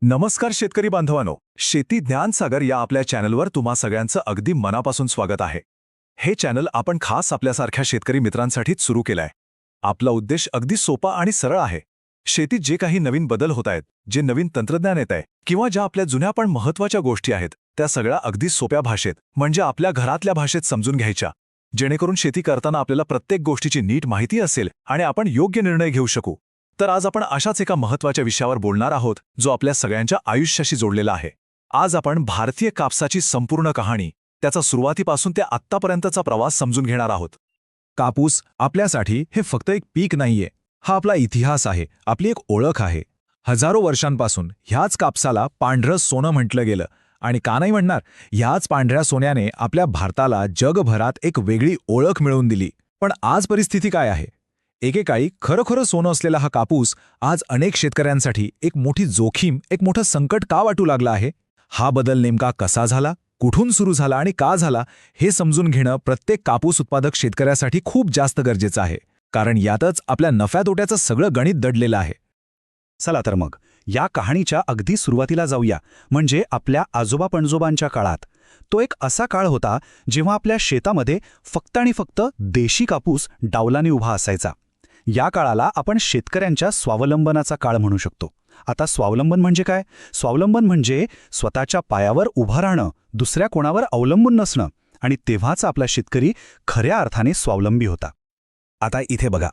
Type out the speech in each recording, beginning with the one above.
नमस्कार शेतकरी बांधवांनो, शेती ज्ञान सागर या आपल्या चॅनलवर तुम्हा सगळ्यांचं अगदी मनापासून स्वागत आहे. हे चॅनल आपण खास आपल्यासारख्या शेतकरी मित्रांसाठीच सुरू केलंय. आपला उद्देश अगदी सोपा आणि सरळ आहे. शेतीत जे काही नवीन बदल होत आहेत, जे नवीन तंत्रज्ञान येत आहे किंवा ज्या आपल्या जुन्या पण महत्त्वाच्या गोष्टी आहेत, त्या सगळ्या अगदी सोप्या भाषेत म्हणजे आपल्या घरातल्या भाषेत समजून घ्यायच्या, जेणेकरून शेती करताना आपल्याला प्रत्येक गोष्टीची नीट माहिती असेल आणि आपण योग्य निर्णय घेऊ शकू. तर आज आपण अशाच एका महत्त्वाच्या विषयावर बोलणार आहोत, जो आपल्या सगळ्यांच्या आयुष्याशी जोडलेला आहे. आज आपण भारतीय कापसाची संपूर्ण कहाणी, त्याचा सुरुवातीपासून ते आत्तापर्यंतचा प्रवास समजून घेणार आहोत. कापूस आपल्यासाठी हे फक्त एक पीक नाहीये, हा आपला इतिहास आहे, आपली एक ओळख आहे. हजारो वर्षांपासून ह्याच कापसाला पांढरं सोनं म्हटलं गेलं आणि का नाही म्हणणार, ह्याच पांढऱ्या सोन्याने आपल्या भारताला जगभरात एक वेगळी ओळख मिळवून दिली. पण आज परिस्थिती काय आहे? एकेकाळी खरोखर सोनं असलेला हा कापूस आज अनेक शेतकऱ्यांसाठी एक मोठी जोखीम, एक मोठं संकट का वाटू लागला आहे? हा बदल नेमका कसा झाला, कुठून सुरू झाला आणि का झाला, हे समजून घेणं प्रत्येक कापूस उत्पादक शेतकऱ्यासाठी खूप जास्त गरजेचं आहे. कारण यातच आपल्या नफ्या-तोट्याचं सगळं गणित दडलेलं आहे. चला तर मग या कहाणीच्या अगदी सुरुवातीला जाऊया, म्हणजे आपल्या आजोबा-पणजोबांच्या काळात. तो एक असा काळ होता जेव्हा आपल्या शेतामध्ये फक्त आणि फक्त देशी कापूस डावलाने उभा असायचा. या काळाला आपण शेतकऱ्यांच्या स्वावलंबनाचा काळ म्हणू शकतो. आता स्वावलंबन म्हणजे काय? स्वावलंबन म्हणजे स्वतःच्या पायावर उभं राहणं, दुसऱ्या कोणावर अवलंबून नसणं. आणि तेव्हाच आपला शेतकरी खऱ्या अर्थाने स्वावलंबी होता. आता इथे बघा,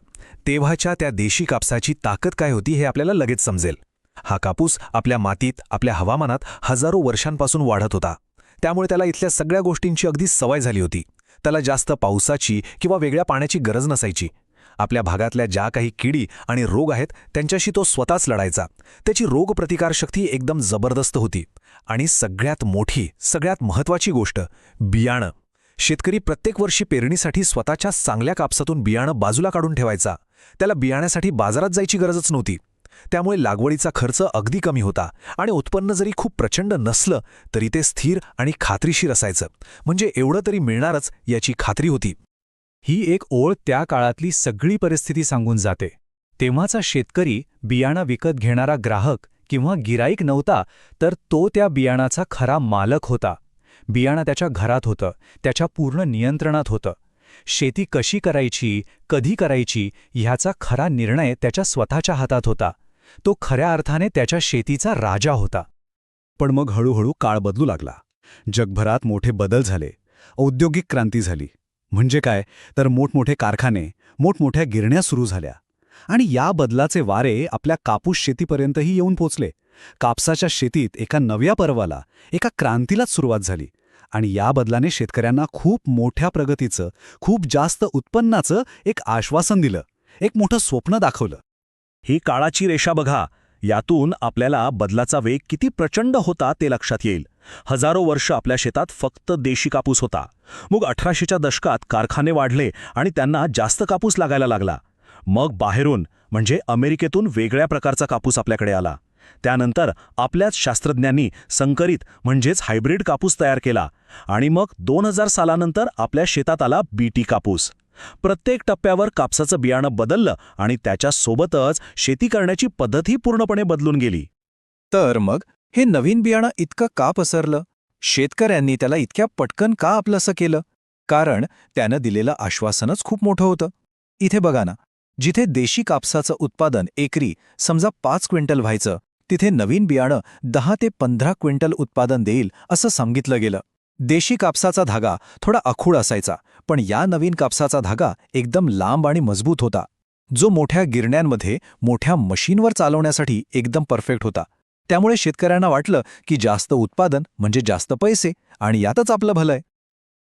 तेव्हाच्या त्या देशी कापसाची ताकद काय होती हे आपल्याला लगेच समजेल. हा कापूस आपल्या मातीत, आपल्या हवामानात हजारो वर्षांपासून वाढत होता. त्यामुळे त्याला इथल्या सगळ्या गोष्टींची अगदी सवय झाली होती. त्याला जास्त पावसाची किंवा वेगळ्या पाण्याची गरज नसायची. आपल्या भागातल्या ज्या काही किडी आणि रोग आहेत त्यांच्याशी तो स्वतःच लढायचा. त्याची रोगप्रतिकारशक्ती एकदम जबरदस्त होती. आणि सगळ्यात मोठी, सगळ्यात महत्त्वाची गोष्ट, बियाणं. शेतकरी प्रत्येक वर्षी पेरणीसाठी स्वतःच्या चांगल्या कापसातून बियाणं बाजूला काढून ठेवायचा. त्याला बियाण्यासाठी बाजारात जायची गरजच नव्हती. त्यामुळे लागवडीचा खर्च अगदी कमी होता आणि उत्पन्न जरी खूप प्रचंड नसलं तरी ते स्थिर आणि खात्रीशीर असायचं. म्हणजे एवढं तरी मिळणारच याची खात्री होती. ही एक ओळ त्या काळातली सगळी परिस्थिती सांगून जाते. तेव्हाचा शेतकरी बियाणं विकत घेणारा ग्राहक किंवा गिराईक नव्हता, तर तो त्या बियाणाचा खरा मालक होता. बियाणं त्याच्या घरात होतं, त्याच्या पूर्ण नियंत्रणात होतं. शेती कशी करायची, कधी करायची ह्याचा खरा निर्णय त्याच्या स्वतःच्या हातात होता. तो खऱ्या अर्थाने त्याच्या शेतीचा राजा होता. पण मग हळूहळू काळ बदलू लागला. जगभरात मोठे बदल झाले. औद्योगिक क्रांती झाली. म्हणजे काय तर मोठमोठे कारखाने, मोठमोठ्या गिरण्या सुरू झाल्या. आणि या बदलाचे वारे आपल्या कापूस शेतीपर्यंतही येऊन पोचले. कापसाच्या शेतीत एका नव्या पर्वाला, एका क्रांतीलाच सुरुवात झाली. आणि या बदलाने शेतकऱ्यांना खूप मोठ्या प्रगतीचं, खूप जास्त उत्पन्नाचं एक आश्वासन दिलं, एक मोठं स्वप्न दाखवलं. ही काळाची रेषा बघा. यातून आपल्याला बदलाचा वेग किती प्रचंड होता ते लक्षात येईल. हजारो वर्ष आपल्या शेतात फक्त देशी कापूस होता. मग 1800च्या दशकात कारखाने वाढले आणि त्यांना जास्त कापूस लागायला लागला. मग बाहेरून म्हणजे अमेरिकेतून वेगळ्या प्रकारचा कापूस आपल्याकडे आला. त्यानंतर आपल्याच शास्त्रज्ञांनी संकरित म्हणजेच हायब्रिड कापूस तयार केला. आणि मग 2000 सालानंतर आपल्या शेतात आला बीटी कापूस. प्रत्येक टप्प्यावर कापसाचं बियाणं बदललं आणि त्याच्यासोबतच शेती करण्याची पद्धतही पूर्णपणे बदलून गेली. तर मग हे नवीन बियाणं इतकं का पसरलं? शेतकऱ्यांनी त्याला इतक्या पटकन का आपलंसं केलं? कारण त्यानं दिलेलं आश्वासनच खूप मोठं होतं. इथे बघा ना, जिथे देशी कापसाचं उत्पादन एकरी समजा 5 क्विंटल व्हायचं, तिथे नवीन बियाणं 10 ते 15 क्विंटल उत्पादन देईल असं सांगितलं गेलं. देशी कापसाचा धागा थोडा आखूड असायचा, पण या नवीन कापसाचा धागा एकदम लांब आणि मजबूत होता, जो मोठ्या गिरण्यांमध्ये मोठ्या मशीनवर चालवण्यासाठी एकदम परफेक्ट होता. त्यामुळे शेतकऱ्यांना वाटलं की जास्त उत्पादन म्हणजे जास्त पैसे आणि यातच आपलं भलंय.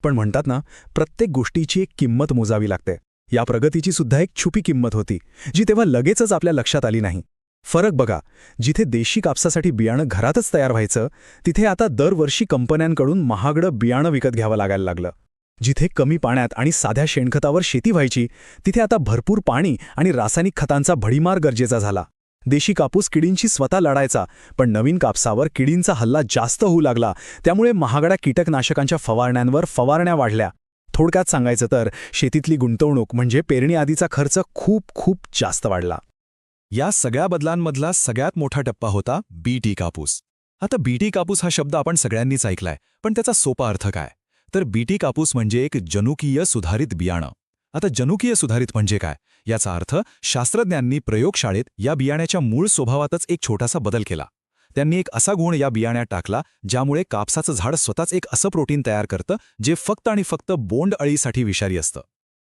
पण म्हणतात ना, प्रत्येक गोष्टीची एक किंमत मोजावी लागते. या प्रगतीची सुद्धा एक छुपी किंमत होती, जी तेव्हा लगेचच आपल्या लक्षात आली नाही. फरक बघा, जिथे देशी कापसासाठी बियाणं घरातच तयार व्हायचं, तिथे आता दरवर्षी कंपन्यांकडून महागडं बियाणं विकत घ्यावं लागायला लागलं. जिथे कमी पाण्यात आणि साध्या शेणखतावर शेती व्हायची, तिथे आता भरपूर पाणी आणि रासायनिक खतांचा भडीमार गरजेचा झाला. देशी कापूस किडींशी स्वतः लढायचा, पण नवीन कापसावर किडींचा हल्ला जास्त होऊ लागला. त्यामुळे महागड्या कीटकनाशकांच्या फवारण्यांवर फवारण्या वाढल्या. थोडक्यात सांगायचं तर शेतीतली गुंतवणूक म्हणजे पेरणी आधीचा खर्च खूप खूप जास्त वाढला. या सगळ्या बदलांमधला सगळ्यात मोठा टप्पा होता बीटी कापूस. आता बीटी कापूस हा शब्द आपण सगळ्यांनीच ऐकलाय, पण त्याचा सोपा अर्थ काय? तर बीटी कापूस म्हणजे एक जनुकीय सुधारित बियाणं. आता जनुकीय सुधारित म्हणजे काय? याचा अर्थ शास्त्रज्ञांनी प्रयोगशाळेत या बियाण्याच्या मूळ स्वभावातच एक छोटासा बदल केला. त्यांनी एक असा गुण या बियाण्यात टाकला ज्यामुळे कापसाचं झाड स्वतःच एक असं प्रोटीन तयार करतं जे फक्त आणि फक्त बोंड अळीसाठी विषारी असतं.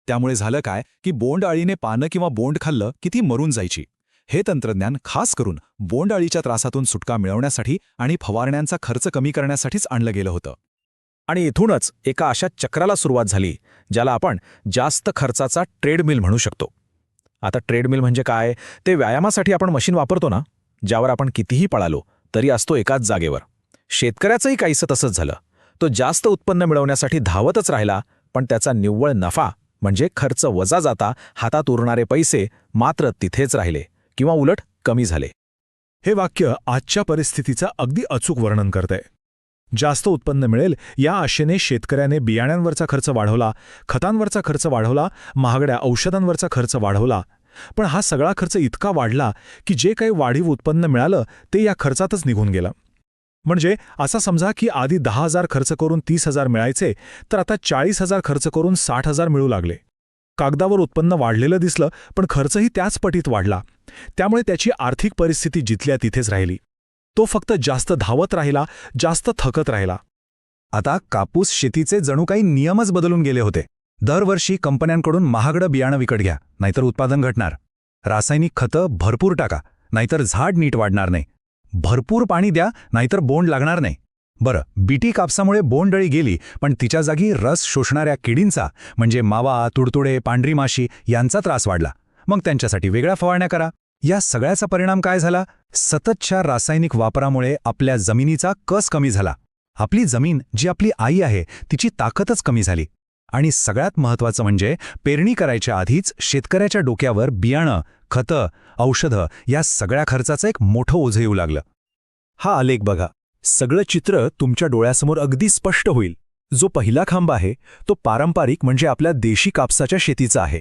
त्यामुळे झालं काय की बोंड अळीने पानं किंवा बोंड खाल्लं की ती मरून जायची. हे तंत्रज्ञान खास करून बोंड अळीच्या त्रासातून सुटका मिळवण्यासाठी आणि फवारण्यांचा खर्च कमी करण्यासाठीच आणलं गेलं होतं. आणि इथूनच एका अशा चक्राला सुरुवात झाली ज्याला आपण जास्त खर्चाचा ट्रेडमिल म्हणू शकतो. आता ट्रेडमिल म्हणजे काय? ते व्यायामासाठी आपण मशीन वापरतो ना, ज्यावर आपण कितीही पळालो तरी असतो एकाच जागेवर. शेतकऱ्याचंही काहीसं तसंच झालं. तो जास्त उत्पन्न मिळवण्यासाठी धावतच राहिला, पण त्याचा निव्वळ नफा म्हणजे खर्च वजा जाता हातात उरणारे पैसे मात्र तिथेच राहिले किंवा उलट कमी झाले. हे वाक्य आजच्या परिस्थितीचं अगदी अचूक वर्णन करतंय. जास्त उत्पन्न मिळेल या आशेने शेतकऱ्याने बियाण्यांवरचा खर्च वाढवला, खतांवरचा खर्च वाढवला, महागड्या औषधांवरचा खर्च वाढवला. पण हा सगळा खर्च इतका वाढला की जे काही वाढीव उत्पन्न मिळालं ते या खर्चातच निघून गेलं. म्हणजे असा समजा की आधी 10,000 खर्च करून 30,000 मिळायचे, तर आता 40,000 खर्च करून 60,000 मिळू लागले. कागदावर उत्पन्न वाढलेलं दिसलं, पण खर्चही त्याच पटीत वाढला. त्यामुळे त्याची आर्थिक परिस्थिती जिथल्या तिथेच राहिली. तो फक्त जास्त धावत राहिला, जास्त थकत राहिला. आता कापूस शेतीचे जणू काही नियमच बदलून गेले होते. दरवर्षी कंपन्यांकडून महागडं बियाणं विकत घ्या, नाहीतर उत्पादन घटणार. रासायनिक खतं भरपूर टाका, नाहीतर झाड नीट वाढणार नाही. भरपूर पाणी द्या, नाहीतर बोंड लागणार नाही. बरं, बीटी कापसामुळे बोंडअळी गेली, पण तिच्या जागी रस शोषणाऱ्या किडींचा म्हणजे मावा, तुडतुडे, पांढरी माशी यांचा त्रास वाढला. मग त्यांच्यासाठी वेगळ्या फवारण्या करा. या सगळ्याचा परिणाम काय झाला? सततच्या रासायनिक वापरामुळे आपल्या जमिनीचा कस कमी झाला. आपली जमीन जी आपली आई आहे तिची ताकदच कमी झाली. आणि सगळ्यात महत्त्वाचं म्हणजे पेरणी करायच्या आधीच शेतकऱ्याच्या डोक्यावर बियाणं, खतं, औषधं या सगळ्या खर्चाचं एक मोठं ओझं येऊ लागलं. हा आलेख बघा. सगळं चित्र तुमच्या डोळ्यासमोर अगदी स्पष्ट होईल. जो पहिला खांब आहे तो पारंपरिक म्हणजे आपल्या देशी कापसाच्या शेतीचा आहे.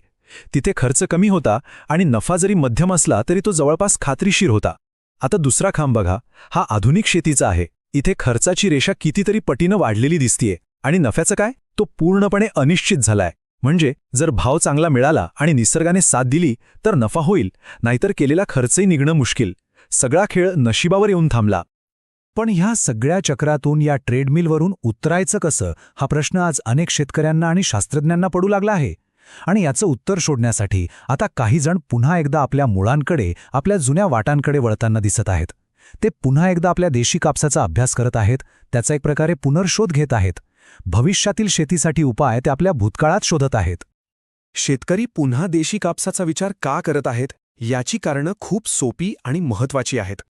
तिथे खर्च कमी होता आणि नफा जरी मध्यम असला तरी तो जवळपास खात्रीशीर होता. आता दुसरा खांब बघा. हा आधुनिक शेतीचा आहे. इथे खर्चाची रेषा कितीतरी पटीनं वाढलेली दिसतीये आणि नफ्याचं काय? तो पूर्णपणे अनिश्चित झालाय. म्हणजे जर भाव चांगला मिळाला आणि निसर्गाने साथ दिली तर नफा होईल, नाहीतर केलेला खर्चही निघणं मुश्किल. सगळा खेळ नशिबावर येऊन थांबला. पण ह्या सगळ्या चक्रातून या ट्रेडमिलवरून उतरायचं कसं हा प्रश्न आज अनेक शेतकऱ्यांना आणि शास्त्रज्ञांना पडू लागला आहे. आणि याचं उत्तर शोधण्यासाठी आता काही जण पुन्हा एकदा आपल्या मुळांकडे, आपल्या जुन्या वाटांकडे वळताना दिसत आहेत. ते पुन्हा एकदा आपल्या देशी कापसाचा अभ्यास करत आहेत, त्याचा एक प्रकारे पुनर्शोध घेत आहेत. भविष्यातील शेतीसाठी उपाय ते आपल्या भूतकाळात शोधत आहेत. शेतकरी पुन्हा देशी कापसाचा विचार का करत आहेत याची कारणं खूप सोपी आणि महत्त्वाची आहेत.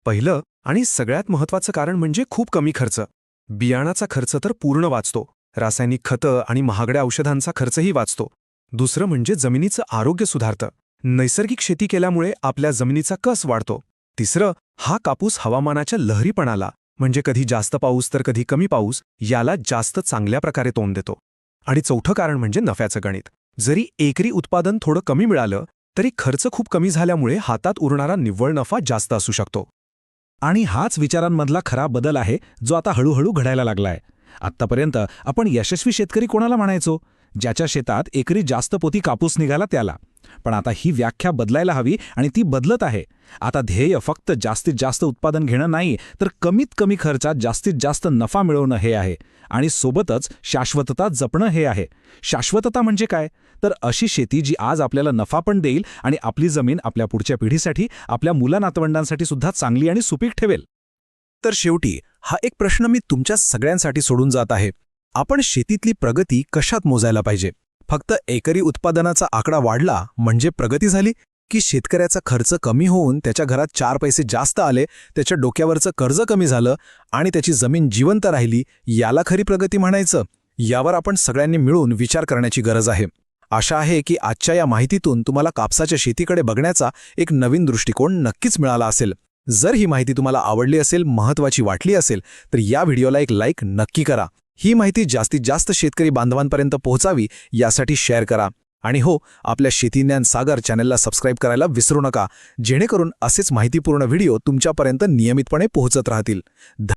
पहिलं आणि सगळ्यात महत्त्वाचं कारण म्हणजे खूप कमी खर्च. बियाणाचा खर्च तर पूर्ण वाचतो. रासायनिक खतं आणि महागड्या औषधांचा खर्चही वाचतो. दुसरं म्हणजे जमिनीचं आरोग्य सुधारतं. नैसर्गिक शेती केल्यामुळे आपल्या जमिनीचा कस वाढतो. तिसरं, हा कापूस हवामानाच्या लहरीपणाला म्हणजे कधी जास्त पाऊस तर कधी कमी पाऊस याला जास्त चांगल्या प्रकारे तोंड देतो. आणि चौथं कारण म्हणजे नफ्याचं गणित. जरी एकरी उत्पादन थोडं कमी मिळालं तरी खर्च खूप कमी झाल्यामुळे हातात उरणारा निव्वळ नफा जास्त असू शकतो. आणि हाच विचारांमधला खरा बदल आहे जो आता हळूहळू घडायला लागलाय. आत्तापर्यंत आपण यशस्वी शेतकरी कोणाला म्हणायचो? ज्याच्या शेतात एकरी जास्त पोती कापूस निघाला त्याला. पण आता ही व्याख्या बदलायला हवी आणि ती बदलत आहे. आता ध्येय फक्त जास्तीत जास्त उत्पादन घेणं नाही, तर कमीत कमी खर्चात जास्तीत जास्त नफा मिळवणं हे आहे. आणि सोबतच शाश्वतता जपणं हे आहे. शाश्वतता म्हणजे काय? तर अशी शेती जी आज आपल्याला नफा पण देईल आणि आपली जमीन आपल्या पुढच्या पिढीसाठी, आपल्या मुलानातवंडांसाठी सुद्धा चांगली आणि सुपीक ठेवेल. तर शेवटी हा एक प्रश्न मी तुमच्या सगळ्यांसाठी सोडून जात आहे. आपण शेतीतली प्रगती कशात मोजायला पाहिजे? फक्त एकरी उत्पादनाचा आकडा वाढला म्हणजे प्रगती झाली, की शेतकऱ्याचा खर्च कमी होऊन त्याच्या घरात 4 पैसे जास्त आले, त्याच्या डोक्यावरचं कर्ज कमी झालं आणि त्याची जमीन जिवंत राहिली, याला खरी प्रगती म्हणायचं? यावर आपण सगळ्यांनी मिळून विचार करण्याची गरज आहे. आशा आहे की आजच्या या माहितीतून तुम्हाला कापसाच्या शेतीकडे बघण्याचा एक नवीन दृष्टिकोन नक्कीच मिळाला असेल. जर ही माहिती तुम्हाला आवडली असेल, महत्त्वाची वाटली असेल, तर या व्हिडिओला एक लाईक नक्की करा. ही माहिती जास्तीत जास्त शेतकरी बांधवांपर्यंत पोहोचावी यासाठी शेअर करा. आणि हो, आपल्या शेतीज्ञान सागर चॅनलला सबस्क्राईब करायला विसरू नका, जेणेकरून असेच माहितीपूर्ण व्हिडिओ तुमच्यापर्यंत नियमितपणे पोहोचत राहतील.